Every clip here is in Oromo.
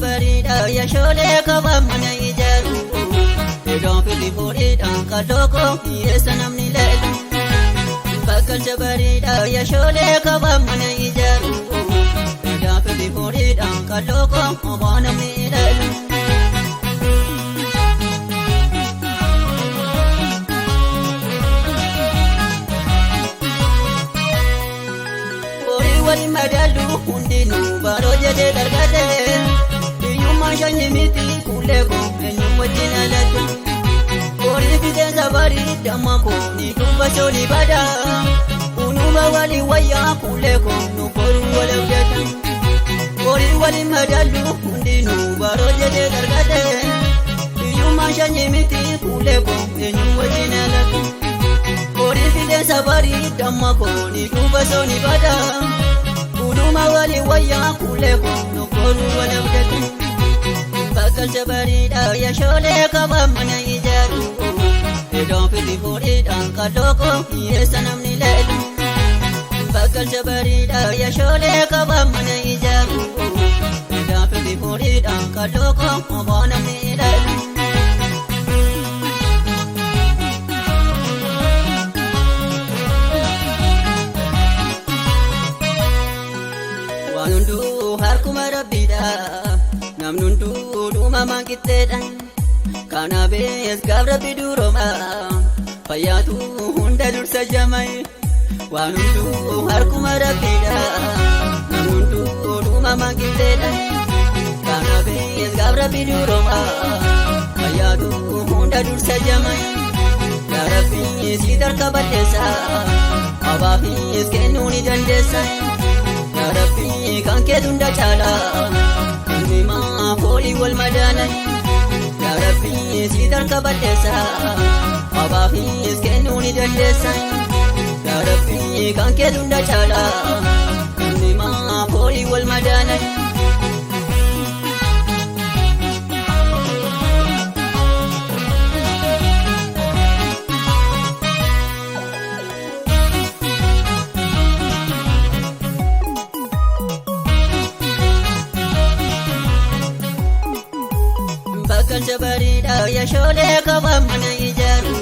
bariidha yashoolee qaba mana ijaaru Edaan firri horiidha kallooko hiyyeessa namni leelu Bakkalcha bariidha yashoolee qaba mana ijaaru Edaan firri horiidha kallooko homaa namni leelu Wali madalu hundinuu baroo jedhee dargate Biyyummaa shanyii miti kuleeko eenyu wajjin alatti Horii fixeensa barii damma koo ni dhumba shooni bada Unuba wali wayyaa kuleeko nu koruu wal abdata Horii wali madalu hundinuu baroo jedhee dargate Biyyummaa shanyii miti kuleeko eenyu wajjin alatti Horii fixeensa barii damma koo ni dhumba shooni bada Unuma wali wayyaa kuleeko nu koruu wal abdata Bakkalcha bariidha yashoolee qaba mana ijaaru Edaan firri horiidha kallooko hiyyeessa namni leelu Bakkalcha bariidha yashoolee qaba mana ijaaru Edaan firri horiidha kallooko homaa namni leelu Waan hunduu harkuma rabbiidha namni hunduu dhumamaan qixxeedha kana bees gaaf rabbi durooma fayyaatu hunda dursa jamai Waan hunduu harkuma rabbiidha namni hunduu dhumamaan qixxeedha kana bees gaaf rabbi durooma fayyaatu hunda dursa jamai yaa rabbi si tarka balleessa abaafis kennuu ni dandeessa Yaa Rabbi kan kee hunda caala Ilmimaa foolii wal madaala Yaa Rabbi si tarka balleessa Abaafis kennuu ni dandeessa Yaa Rabbi kan kee hunda caala Ilmimaa foolii wal madaala Bakkalcha bariidha yashoolee qaba mana ijaaru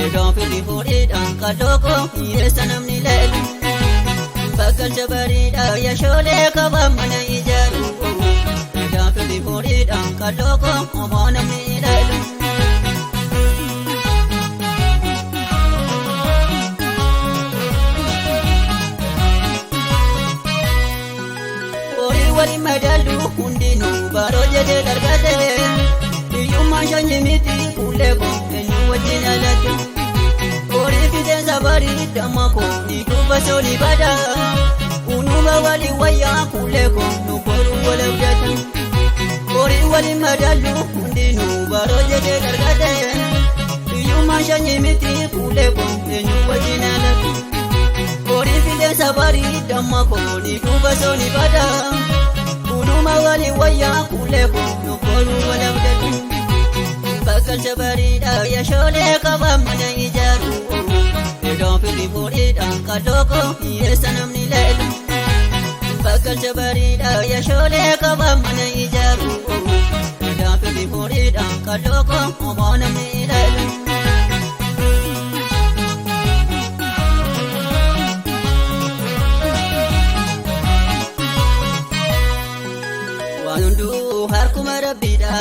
Edaan firri horiidha kallooko hiyyeessa namni leelu Bakkalcha bariidha yashoolee qaba mana ijaaru Edaan firri horiidha kallooko homaa namni leelu Horii wali madalu hundinuu baroo jedhee dargate Biyyummaa shanyii miti kuleeko eenyu wajjin alatti Horii fixeensa barii damma koo ni dhumba shooni bada Unuba wali wayyaa kuleeko nu koruu wal abdata Horii wali madalu hundinuu baroo jedhee dargate Biyyummaa shanyii miti kuleeko eenyu wajjin alatti Horii fixeensa barii damma koo ni dhumba shooni bada Unuma wali wayyaa kuleeko nu koruu wal abdata Bakkalcha bariidha yashoolee qaba mana ijaaru Edaan firri horiidha kallooko hiyyeessa namni leelu Bakkalcha bariidha yashoolee qaba mana ijaaru Edaan firri horiidha kallooko homaa namni leelu Waan hunduu harkuma rabbiidha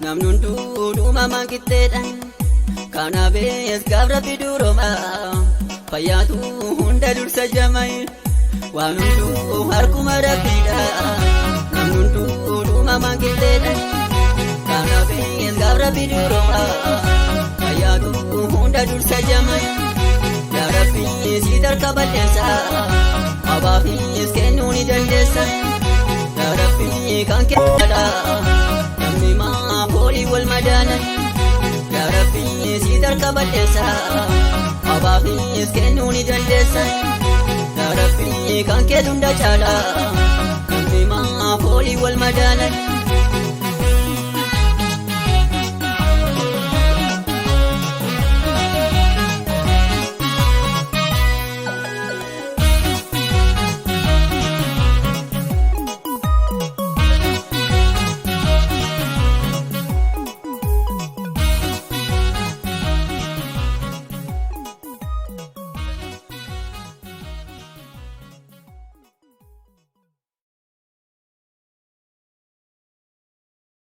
namni hunduu dhumamaan qixxeedha kana bees gaaf rabbi durooma fayyaatu hunda dursa jamai Waan hunduu harkuma rabbiidha namni hunduu dhumamaan qixxeedha kana bees gaaf rabbi durooma fayyaatu hunda dursa jamai Yaa Rabbi si tarka balleessa abaafis kennuu ni dandeessa Yaa Rabbi kan kee hunda Ilmimaa foolii wal madaala Yaa Rabbi si tarka balleessa Abaafis kennuu ni dandeessa Yaa Rabbi kan kee hunda caala Ilmimaa foolii wal madaala